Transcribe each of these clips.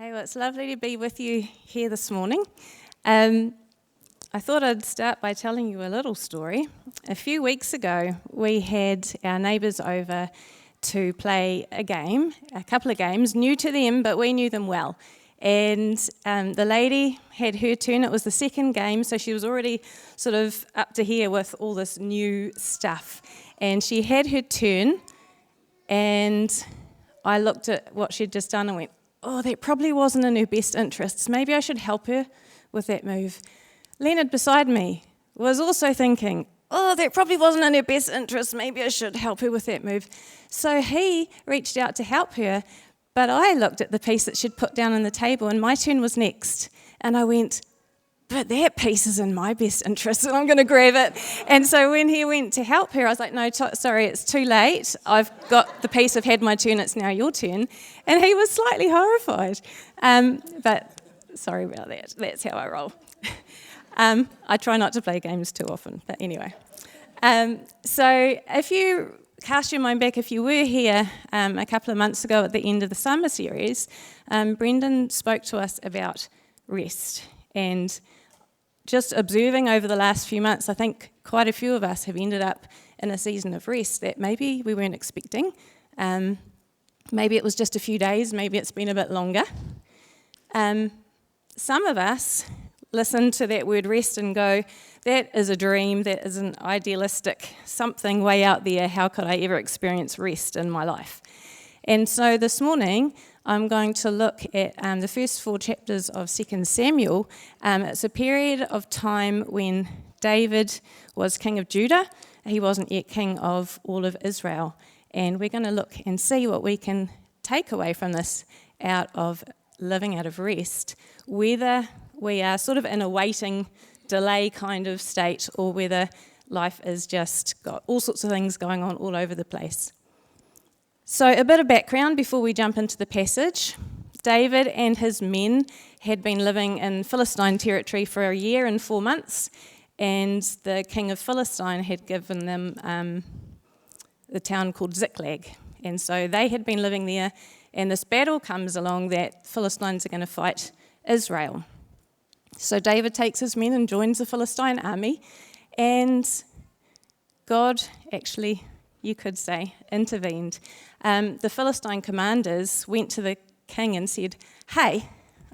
Hey, well, it's lovely to be with you here this morning. I thought I'd start by telling you a little story. A few weeks ago, we had our neighbours over to play a couple of games, new to them, but we knew them well. And the lady had her turn. It was the second game, so she was already sort of up to here with all this new stuff. And she had her turn, and I looked at what she'd just done and went, oh, that probably wasn't in her best interests. Maybe I should help her with that move. Leonard beside me was also thinking, oh, that probably wasn't in her best interests. Maybe I should help her with that move. So he reached out to help her, but I looked at the piece that she'd put down on the table, and my turn was next. And I went, but that piece is in my best interest, and I'm going to grab it. And so when he went to help her, I was like, no, sorry, it's too late. I've got the piece, I've had my turn, it's now your turn. And he was slightly horrified. But sorry about that. That's how I roll. I try not to play games too often, but anyway. So if you cast your mind back, if you were here a couple of months ago at the end of the summer series, Brendan spoke to us about rest. And just observing over the last few months, I think quite a few of us have ended up in a season of rest that maybe we weren't expecting. Maybe it was just a few days, maybe it's been a bit longer. Some of us listen to that word rest and go, that is a dream, that is an idealistic something way out there. How could I ever experience rest in my life? And so this morning, I'm going to look at the first 4 chapters of 2 Samuel. It's a period of time when David was king of Judah. He wasn't yet king of all of Israel. And we're going to look and see what we can take away from this out of living out of rest, whether we are sort of in a waiting, delay kind of state, or whether life has just got all sorts of things going on all over the place. So a bit of background before we jump into the passage. David and his men had been living in Philistine territory for a year and 4 months, and the king of Philistine had given them the town called Ziklag. And so they had been living there, and this battle comes along that Philistines are going to fight Israel. So David takes his men and joins the Philistine army, and God actually, you could say, intervened. The Philistine commanders went to the king and said, hey,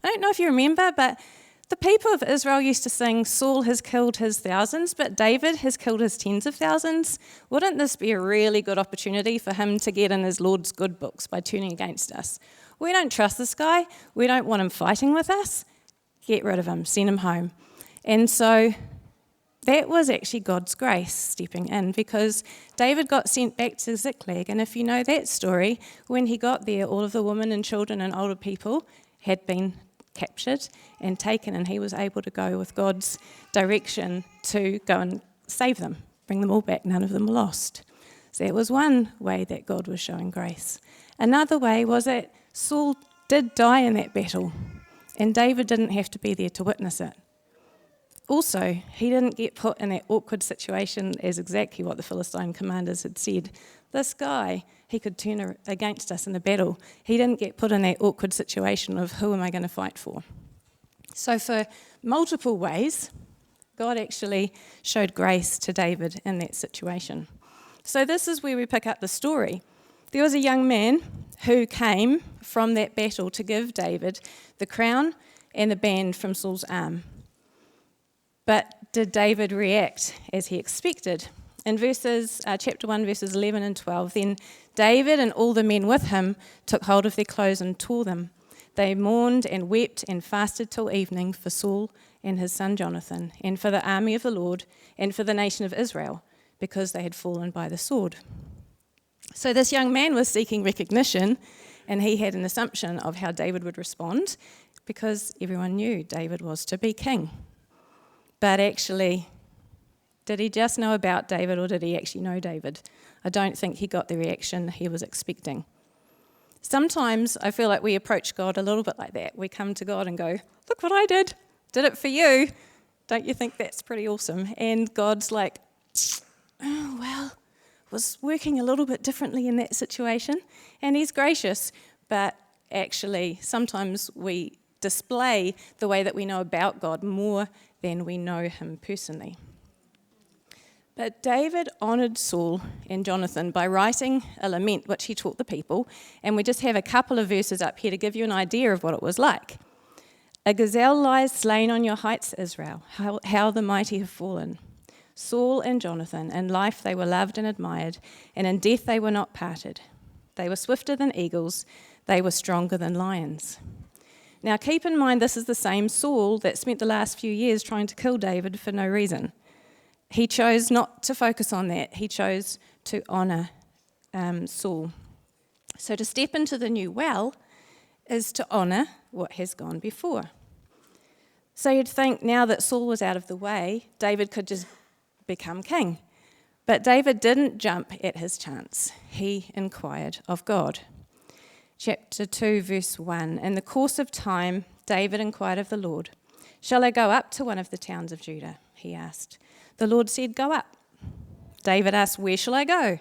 I don't know if you remember, but the people of Israel used to sing, Saul has killed his thousands, but David has killed his tens of thousands. Wouldn't this be a really good opportunity for him to get in his Lord's good books by turning against us? We don't trust this guy. We don't want him fighting with us. Get rid of him. Send him home. And so that was actually God's grace stepping in, because David got sent back to Ziklag, and if you know that story, when he got there, all of the women and children and older people had been captured and taken, and he was able to go with God's direction to go and save them, bring them all back. None of them were lost. So that was one way that God was showing grace. Another way was that Saul did die in that battle, and David didn't have to be there to witness it. Also, he didn't get put in that awkward situation as exactly what the Philistine commanders had said. This guy, he could turn against us in a battle. He didn't get put in that awkward situation of who am I going to fight for. So for multiple ways, God actually showed grace to David in that situation. So this is where we pick up the story. There was a young man who came from that battle to give David the crown and the band from Saul's arm. But did David react as he expected? In chapter 1, verses 11 and 12, then David and all the men with him took hold of their clothes and tore them. They mourned and wept and fasted till evening for Saul and his son Jonathan, and for the army of the Lord, and for the nation of Israel, because they had fallen by the sword. So this young man was seeking recognition, and he had an assumption of how David would respond, because everyone knew David was to be king. But actually, did he just know about David, or did he actually know David? I don't think he got the reaction he was expecting. Sometimes I feel like we approach God a little bit like that. We come to God and go, look what I did it for you. Don't you think that's pretty awesome? And God's like, oh, well, was working a little bit differently in that situation. And he's gracious, but actually, sometimes we display the way that we know about God more than we know him personally. But David honoured Saul and Jonathan by writing a lament which he taught the people, and we just have a couple of verses up here to give you an idea of what it was like. A gazelle lies slain on your heights, Israel, how the mighty have fallen. Saul and Jonathan, in life they were loved and admired, and in death they were not parted. They were swifter than eagles, they were stronger than lions. Now keep in mind this is the same Saul that spent the last few years trying to kill David for no reason. He chose not to focus on that. He chose to honour Saul. So to step into the new well is to honour what has gone before. So you'd think now that Saul was out of the way, David could just become king. But David didn't jump at his chance. He inquired of God. Chapter 2, verse 1. In the course of time, David inquired of the Lord. Shall I go up to one of the towns of Judah? He asked. The Lord said, go up. David asked, where shall I go?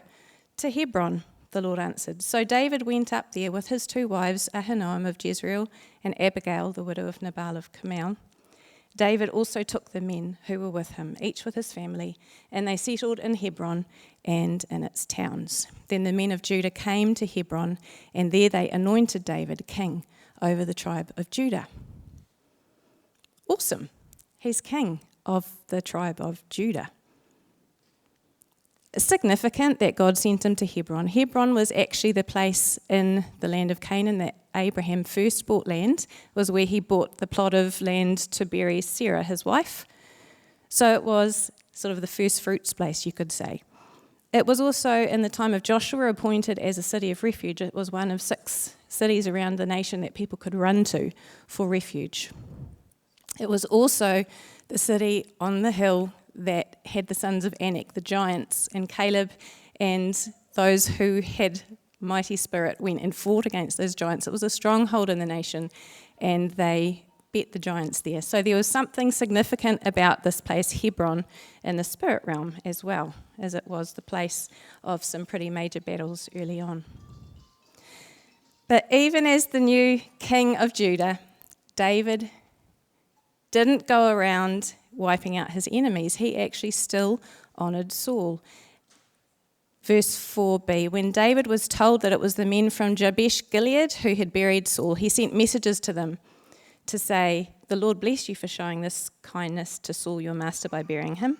To Hebron, the Lord answered. So David went up there with his 2 wives, Ahinoam of Jezreel and Abigail, the widow of Nabal of Carmel. David also took the men who were with him, each with his family, and they settled in Hebron and in its towns. Then the men of Judah came to Hebron, and there they anointed David king over the tribe of Judah. Awesome. He's king of the tribe of Judah. It's significant that God sent him to Hebron. Hebron was actually the place in the land of Canaan that Abraham first bought land. It was where he bought the plot of land to bury Sarah, his wife. So it was sort of the first fruits place, you could say. It was also, in the time of Joshua, appointed as a city of refuge. It was one of 6 cities around the nation that people could run to for refuge. It was also the city on the hill that had the sons of Anak, the giants, and Caleb and those who had mighty spirit went and fought against those giants. It was a stronghold in the nation, and they beat the giants there. So there was something significant about this place, Hebron, in the spirit realm as well, as it was the place of some pretty major battles early on. But even as the new king of Judah, David didn't go around wiping out his enemies. He actually still honoured Saul. Verse 4b, when David was told that it was the men from Jabesh Gilead who had buried Saul, he sent messages to them to say, the Lord bless you for showing this kindness to Saul your master by burying him.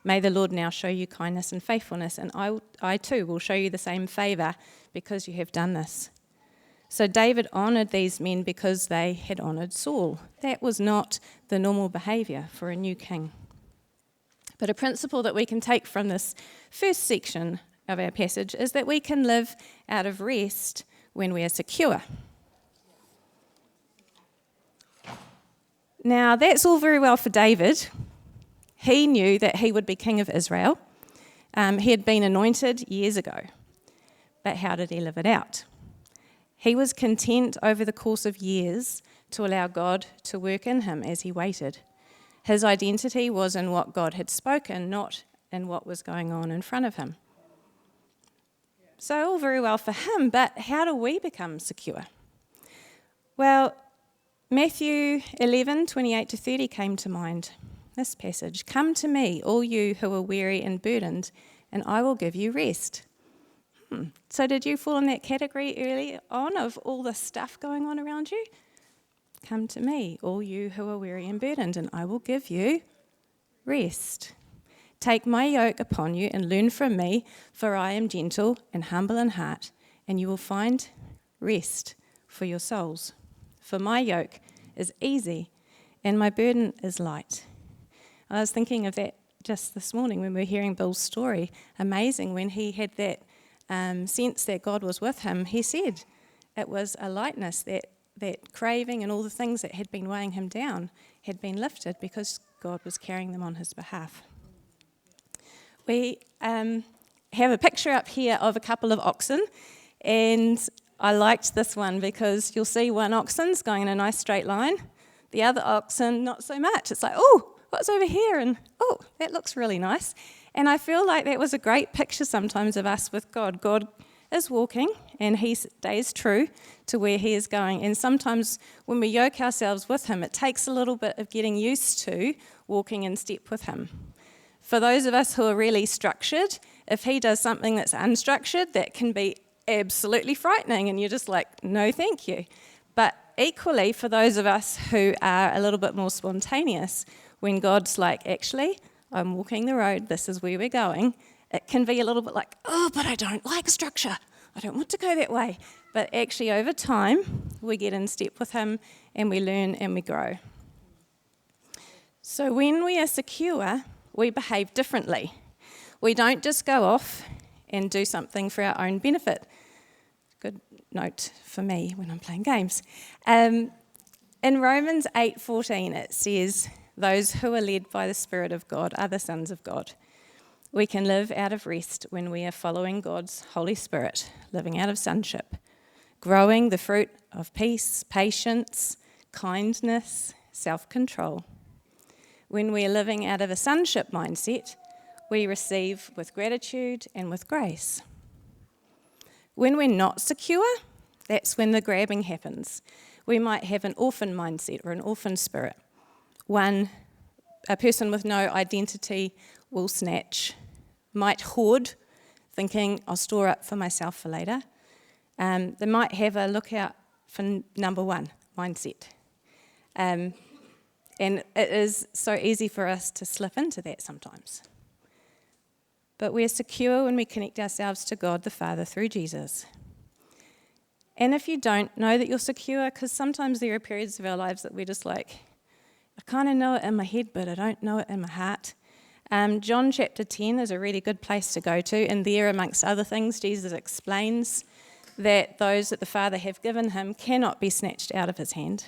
May the Lord now show you kindness and faithfulness, and I too will show you the same favour because you have done this. So David honoured these men because they had honoured Saul. That was not the normal behaviour for a new king. But a principle that we can take from this first section of our passage is that we can live out of rest when we are secure. Now, that's all very well for David. He knew that he would be king of Israel. He had been anointed years ago. But how did he live it out? He was content over the course of years to allow God to work in him as he waited. His identity was in what God had spoken, not in what was going on in front of him. So all very well for him, but how do we become secure? Well, Matthew 11:28-30 came to mind. This passage, come to me, all you who are weary and burdened, and I will give you rest. So did you fall in that category early on of all the stuff going on around you? Come to me, all you who are weary and burdened, and I will give you rest. Take my yoke upon you and learn from me, for I am gentle and humble in heart, and you will find rest for your souls. For my yoke is easy and my burden is light. I was thinking of that just this morning when we were hearing Bill's story. Amazing, when he had that sense that God was with him, he said it was a lightness, that craving and all the things that had been weighing him down had been lifted because God was carrying them on his behalf. We have a picture up here of a couple of oxen, and I liked this one because you'll see one oxen's going in a nice straight line, the other oxen not so much. It's like, oh, what's over here? And oh, that looks really nice. And I feel like that was a great picture sometimes of us with God. God is walking and he stays true to where he is going. And sometimes when we yoke ourselves with him, it takes a little bit of getting used to walking in step with him. For those of us who are really structured, if he does something that's unstructured, that can be absolutely frightening, and you're just like, no thank you. But equally, for those of us who are a little bit more spontaneous, when God's like, actually, I'm walking the road, this is where we're going, it can be a little bit like, oh, but I don't like structure. I don't want to go that way. But actually, over time, we get in step with him and we learn and we grow. So when we are secure, we behave differently. We don't just go off and do something for our own benefit. Good note for me when I'm playing games. In Romans 8:14, it says, those who are led by the Spirit of God are the sons of God. We can live out of rest when we are following God's Holy Spirit, living out of sonship, growing the fruit of peace, patience, kindness, self-control. When we are living out of a sonship mindset, we receive with gratitude and with grace. When we're not secure, that's when the grabbing happens. We might have an orphan mindset or an orphan spirit. A person with no identity will snatch, might hoard, thinking, I'll store up for myself for later. They might have a look out for number one mindset. And it is so easy for us to slip into that sometimes. But we're secure when we connect ourselves to God the Father through Jesus. And if you don't know that you're secure, because sometimes there are periods of our lives that we're just like, I kind of know it in my head, but I don't know it in my heart. John chapter 10 is a really good place to go to, and there, amongst other things, Jesus explains that those that the Father have given him cannot be snatched out of his hand.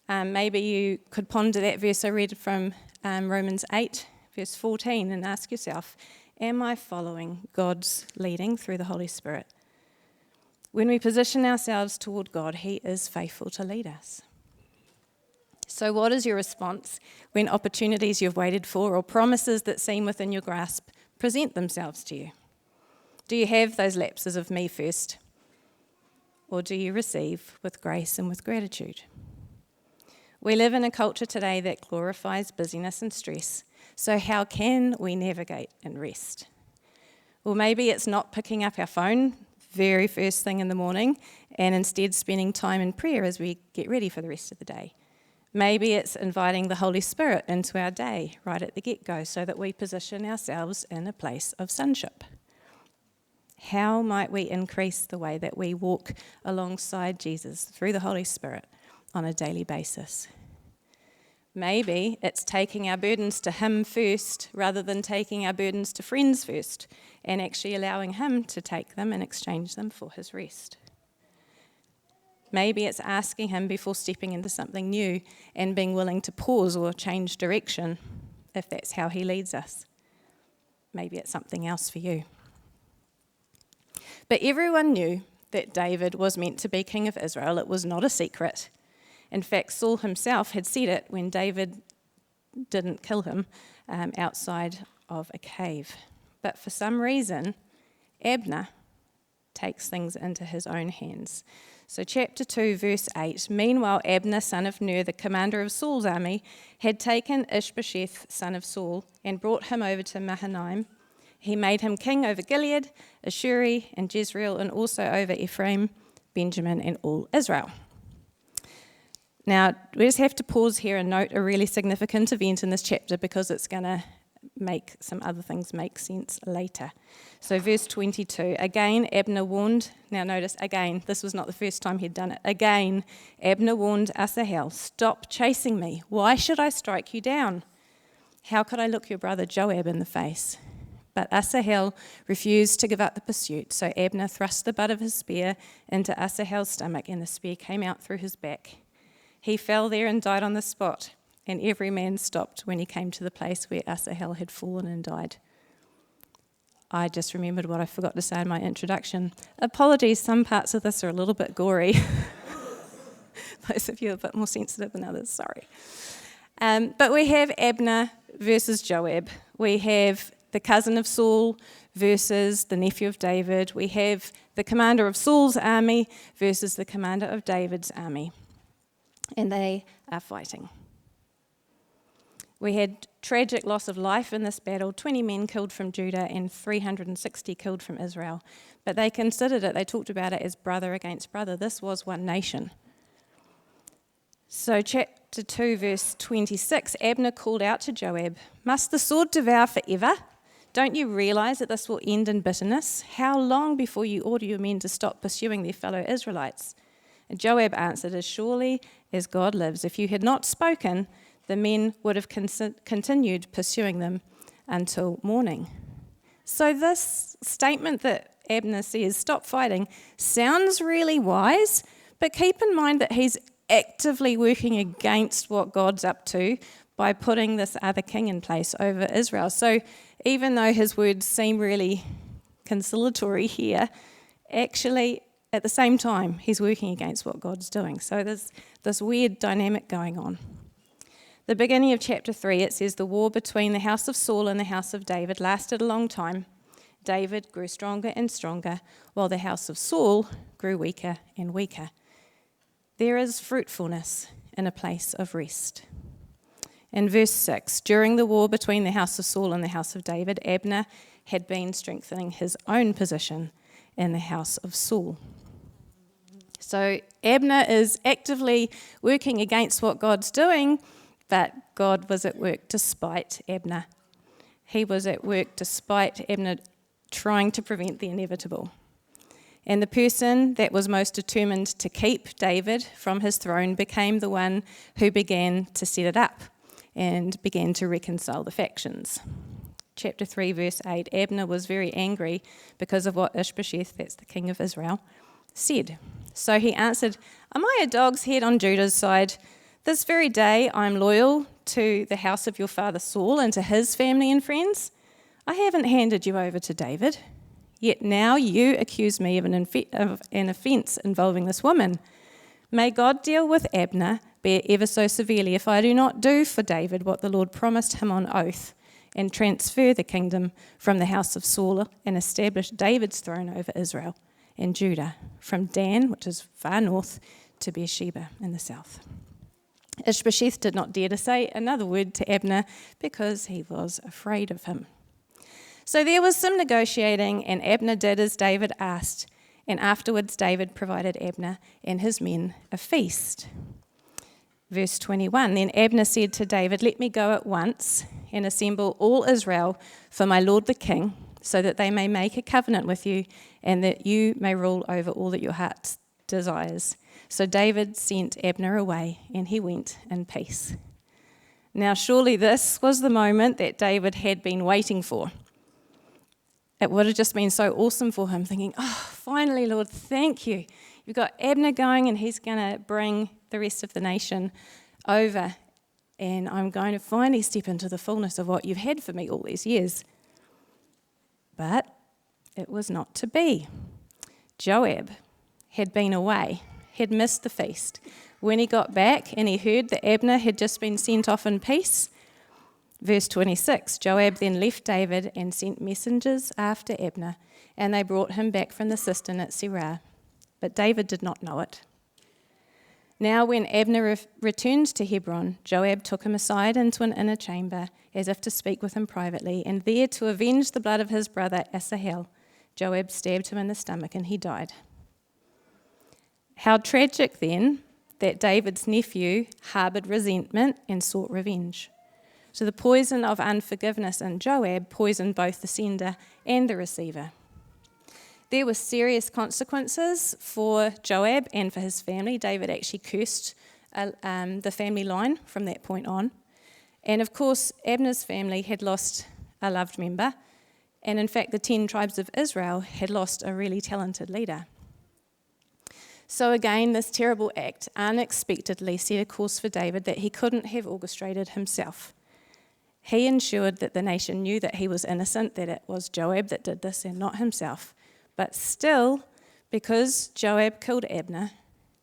Maybe you could ponder that verse I read from Romans 8, verse 14, and ask yourself, am I following God's leading through the Holy Spirit? When we position ourselves toward God, he is faithful to lead us. So what is your response when opportunities you've waited for or promises that seem within your grasp present themselves to you? Do you have those lapses of me first? Or do you receive with grace and with gratitude? We live in a culture today that glorifies busyness and stress. So how can we navigate and rest? Well, maybe it's not picking up our phone very first thing in the morning and instead spending time in prayer as we get ready for the rest of the day. Maybe it's inviting the Holy Spirit into our day right at the get-go so that we position ourselves in a place of sonship. How might we increase the way that we walk alongside Jesus through the Holy Spirit on a daily basis? Maybe it's taking our burdens to him first rather than taking our burdens to friends first and actually allowing him to take them and exchange them for his rest. Maybe it's asking him before stepping into something new and being willing to pause or change direction if that's how he leads us. Maybe it's something else for you. But everyone knew that David was meant to be king of Israel. It was not a secret. In fact, Saul himself had said it when David didn't kill him outside of a cave. But for some reason, Abner takes things into his own hands. So chapter 2, verse 8, meanwhile Abner, son of Ner, the commander of Saul's army, had taken Ishbosheth, son of Saul, and brought him over to Mahanaim. He made him king over Gilead, Ashuri, and Jezreel, and also over Ephraim, Benjamin, and all Israel. Now, we just have to pause here and note a really significant event in this chapter because it's going to make some other things make sense later. So verse 22, again Abner warned, now notice again, this was not the first time he'd done it. Again, Abner warned Asahel, stop chasing me. Why should I strike you down? How could I look your brother Joab in the face? But Asahel refused to give up the pursuit, so Abner thrust the butt of his spear into Asahel's stomach, and the spear came out through his back. He fell there and died on the spot, and every man stopped when he came to the place where Asahel had fallen and died. I just remembered what I forgot to say in my introduction. Apologies, some parts of this are a little bit gory. Those of you are a bit more sensitive than others, sorry. But we have Abner versus Joab. We have the cousin of Saul versus the nephew of David. We have the commander of Saul's army versus the commander of David's army. And they are fighting. We had tragic loss of life in this battle, 20 men killed from Judah and 360 killed from Israel. But they considered it, they talked about it as brother against brother. This was one nation. So chapter 2, verse 26, Abner called out to Joab, "Must the sword devour forever? Don't you realize that this will end in bitterness? How long before you order your men to stop pursuing their fellow Israelites?" And Joab answered, "As surely as God lives, if you had not spoken, the men would have continued pursuing them until morning." So this statement that Abner says, "Stop fighting," sounds really wise, but keep in mind that he's actively working against what God's up to by putting this other king in place over Israel. So even though his words seem really conciliatory here, actually at the same time he's working against what God's doing. So there's this weird dynamic going on. The beginning of chapter 3, it says, "The war between the house of Saul and the house of David lasted a long time. David grew stronger and stronger, while the house of Saul grew weaker and weaker." There is fruitfulness in a place of rest. In verse 6, during the war between the house of Saul and the house of David, Abner had been strengthening his own position in the house of Saul. So Abner is actively working against what God's doing, but God was at work despite Abner. He was at work despite Abner trying to prevent the inevitable. And the person that was most determined to keep David from his throne became the one who began to set it up and began to reconcile the factions. Chapter 3, verse 8, Abner was very angry because of what Ishbosheth, that's the king of Israel, said. So he answered, "Am I a dog's head on Judah's side? This very day I am loyal to the house of your father Saul and to his family and friends. I haven't handed you over to David. Yet now you accuse me of an offence involving this woman. May God deal with Abner, be it ever so severely, if I do not do for David what the Lord promised him on oath, and transfer the kingdom from the house of Saul and establish David's throne over Israel and Judah, from Dan, which is far north, to Beersheba in the south." Ishbosheth did not dare to say another word to Abner because he was afraid of him. So there was some negotiating, and Abner did as David asked, and afterwards David provided Abner and his men a feast. Verse 21, "Then Abner said to David, 'Let me go at once and assemble all Israel for my lord the king, so that they may make a covenant with you, and that you may rule over all that your heart desires.' So David sent Abner away, and he went in peace." Now surely this was the moment that David had been waiting for. It would have just been so awesome for him, thinking, "Oh, finally, Lord, thank you. You've got Abner going, and he's going to bring the rest of the nation over, and I'm going to finally step into the fullness of what you've had for me all these years." But it was not to be. Joab had been away, had missed the feast. When he got back and he heard that Abner had just been sent off in peace, verse 26, Joab then left David and sent messengers after Abner, and they brought him back from the cistern at Serah. But David did not know it. Now when Abner returned to Hebron, Joab took him aside into an inner chamber, as if to speak with him privately, and there, to avenge the blood of his brother Asahel, Joab stabbed him in the stomach, and he died. How tragic, then, that David's nephew harboured resentment and sought revenge. So the poison of unforgiveness in Joab poisoned both the sender and the receiver. There were serious consequences for Joab and for his family. David actually cursed the family line from that point on. And of course, Abner's family had lost a loved member. And in fact, the 10 tribes of Israel had lost a really talented leader. So again, this terrible act unexpectedly set a course for David that he couldn't have orchestrated himself. He ensured that the nation knew that he was innocent, that it was Joab that did this and not himself. But still, because Joab killed Abner,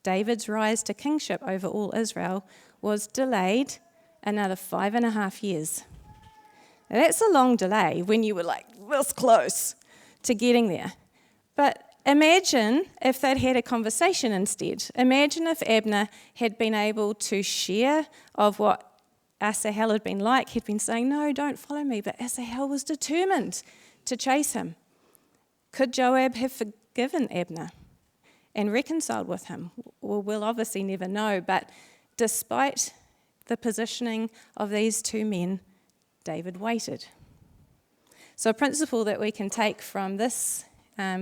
David's rise to kingship over all Israel was delayed another 5.5 years. Now, that's a long delay when you were like this close to getting there. But imagine if they'd had a conversation instead. Imagine if Abner had been able to share of what Asahel had been like. He'd been saying, no, don't follow me. But Asahel was determined to chase him. Could Joab have forgiven Abner and reconciled with him? Well, we'll obviously never know. But despite the positioning of these two men, David waited. So a principle that we can take from this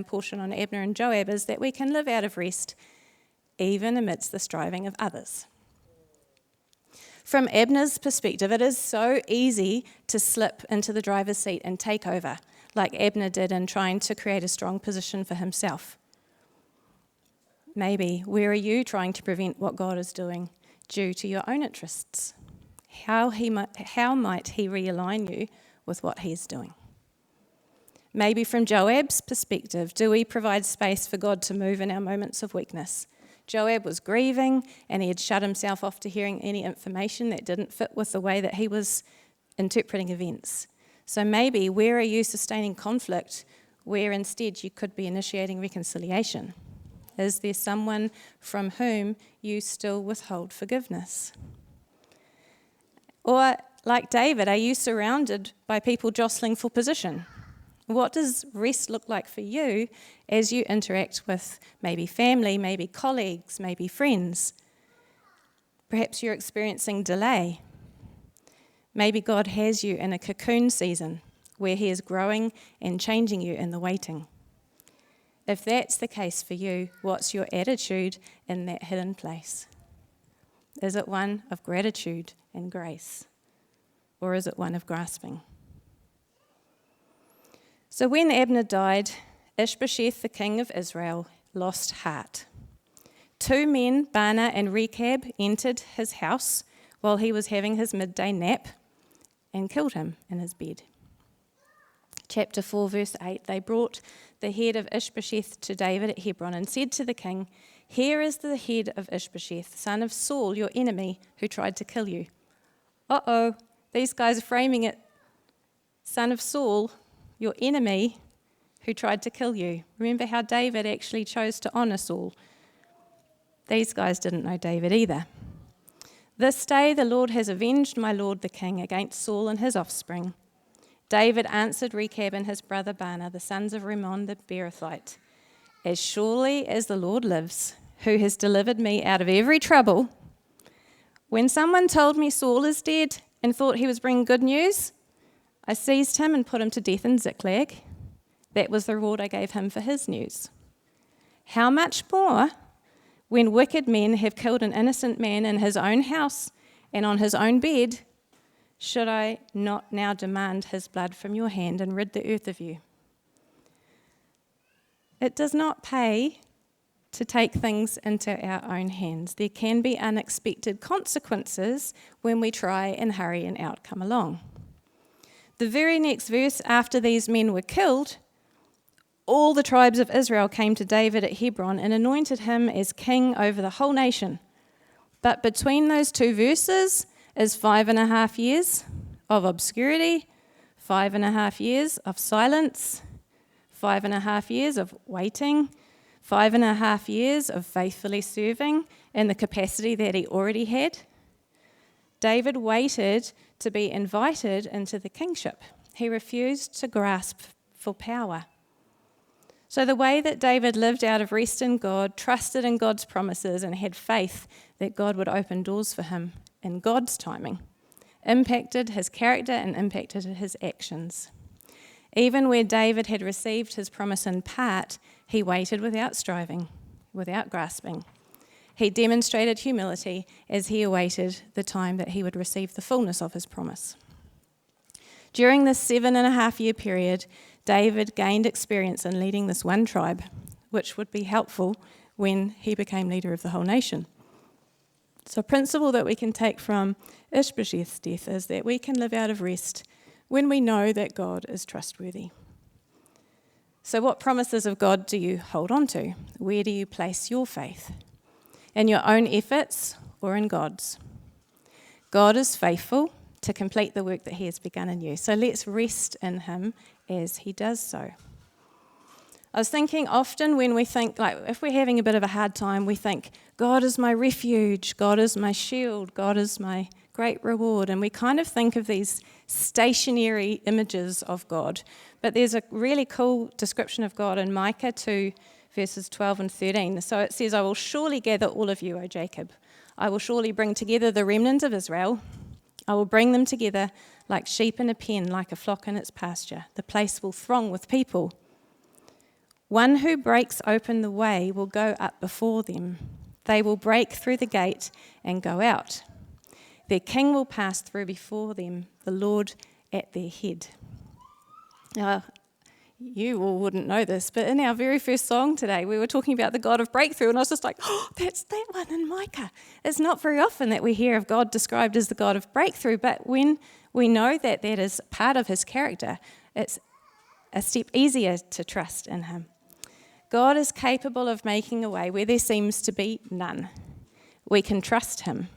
portion on Abner and Joab is that we can live out of rest even amidst the striving of others. From Abner's perspective, it is so easy to slip into the driver's seat and take over, like Abner did in trying to create a strong position for himself. Maybe, where are you trying to prevent what God is doing due to your own interests? How might he realign you with what he's doing? Maybe from Joab's perspective, do we provide space for God to move in our moments of weakness? Joab was grieving and he had shut himself off to hearing any information that didn't fit with the way that he was interpreting events. So maybe where are you sustaining conflict where instead you could be initiating reconciliation? Is there someone from whom you still withhold forgiveness? Or, like David, are you surrounded by people jostling for position? What does rest look like for you as you interact with maybe family, maybe colleagues, maybe friends? Perhaps you're experiencing delay. Maybe God has you in a cocoon season where he is growing and changing you in the waiting. If that's the case for you, what's your attitude in that hidden place? Is it one of gratitude and grace? Or is it one of grasping? So when Abner died, Ishbosheth, the king of Israel, lost heart. Two men, Baanah and Rechab, entered his house while he was having his midday nap and killed him in his bed. Chapter 4, verse 8, they brought the head of Ishbosheth to David at Hebron and said to the king, "Here is the head of Ishbosheth, son of Saul, your enemy, who tried to kill you." Uh-oh, these guys are framing it. Son of Saul, your enemy, who tried to kill you. Remember how David actually chose to honor Saul. These guys didn't know David either. "This day the Lord has avenged my lord the king against Saul and his offspring." David answered Rechab and his brother Baanah, the sons of Rimmon the Beerothite, "As surely as the Lord lives, who has delivered me out of every trouble, when someone told me Saul is dead and thought he was bringing good news, I seized him and put him to death in Ziklag. That was the reward I gave him for his news. How much more when wicked men have killed an innocent man in his own house and on his own bed? Should I not now demand his blood from your hand and rid the earth of you?" It does not pay to take things into our own hands. There can be unexpected consequences when we try and hurry an outcome along. The very next verse after these men were killed, all the tribes of Israel came to David at Hebron and anointed him as king over the whole nation. But between those two verses is 5.5 years of obscurity, 5.5 years of silence, 5.5 years of waiting, 5.5 years of faithfully serving in the capacity that he already had. David waited to be invited into the kingship. He refused to grasp for power. So the way that David lived out of rest in God, trusted in God's promises, and had faith that God would open doors for him in God's timing, impacted his character and impacted his actions. Even where David had received his promise in part, he waited without striving, without grasping. He demonstrated humility as he awaited the time that he would receive the fullness of his promise. During this 7.5-year period, David gained experience in leading this one tribe, which would be helpful when he became leader of the whole nation. So a principle that we can take from Ishbosheth's death is that we can live out of rest when we know that God is trustworthy. So what promises of God do you hold on to? Where do you place your faith? In your own efforts or in God's? God is faithful to complete the work that he has begun in you. So let's rest in him as he does so. I was thinking often when we think, like if we're having a bit of a hard time, we think, God is my refuge, God is my shield, God is my great reward. And we kind of think of these stationary images of God. But there's a really cool description of God in Micah 2, verses 12 and 13. So it says, I will surely gather all of you, O Jacob. I will surely bring together the remnant of Israel. I will bring them together like sheep in a pen, like a flock in its pasture. The place will throng with people. One who breaks open the way will go up before them. They will break through the gate and go out. Their king will pass through before them, the Lord at their head. Now, you all wouldn't know this, but in our very first song today, we were talking about the God of breakthrough, and I was just like, oh, that's that one in Micah. It's not very often that we hear of God described as the God of breakthrough, but when we know that that is part of his character, it's a step easier to trust in him. God is capable of making a way where there seems to be none. We can trust him.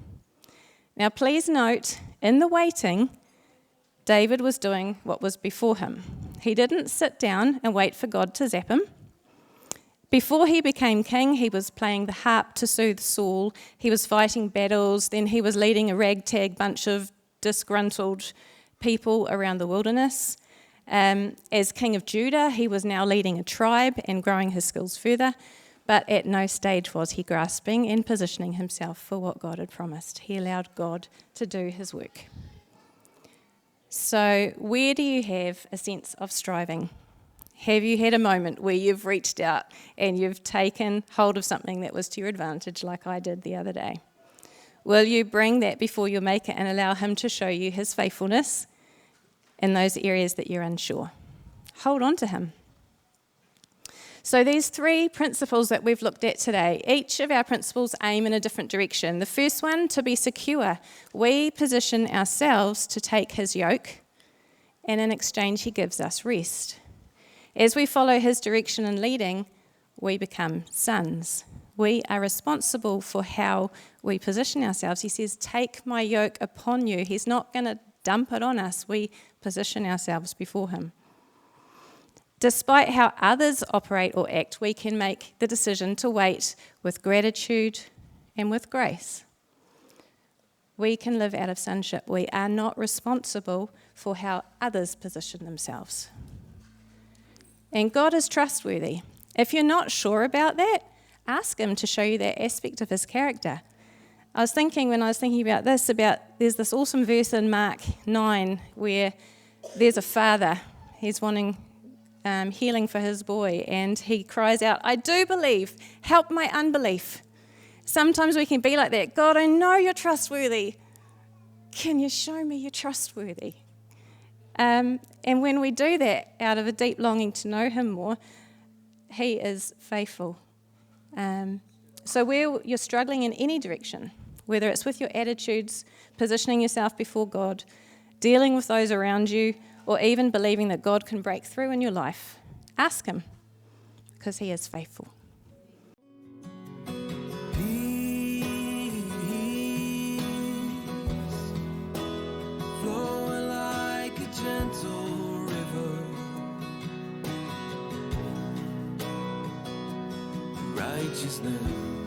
Now, please note, in the waiting, David was doing what was before him. He didn't sit down and wait for God to zap him. Before he became king, he was playing the harp to soothe Saul. He was fighting battles. Then he was leading a ragtag bunch of disgruntled people around the wilderness. As king of Judah, he was now leading a tribe and growing his skills further, but at no stage was he grasping and positioning himself for what God had promised. He allowed God to do his work. So where do you have a sense of striving? Have you had a moment where you've reached out and you've taken hold of something that was to your advantage, like I did the other day? Will you bring that before your Maker and allow him to show you his faithfulness in those areas that you're unsure? Hold on to him. So these three principles that we've looked at today, each of our principles aim in a different direction. The first one, to be secure. We position ourselves to take his yoke, and in exchange he gives us rest. As we follow his direction and leading, we become sons. We are responsible for how we position ourselves. He says, take my yoke upon you. He's not going to dump it on us. We position ourselves before him. Despite how others operate or act, we can make the decision to wait with gratitude and with grace. We can live out of sonship. We are not responsible for how others position themselves. And God is trustworthy. If you're not sure about that, ask him to show you that aspect of his character. I was thinking, when I was thinking about this, there's this awesome verse in Mark 9 where there's a father. He's wanting healing for his boy, and he cries out, I do believe, help my unbelief. Sometimes we can be like that. God, I know you're trustworthy. Can you show me you're trustworthy? And when we do that out of a deep longing to know him more, he is faithful. So where you're struggling in any direction, whether it's with your attitudes, positioning yourself before God, dealing with those around you, or even believing that God can break through in your life, ask him, because he is faithful. Peace, flowing like a gentle river, righteousness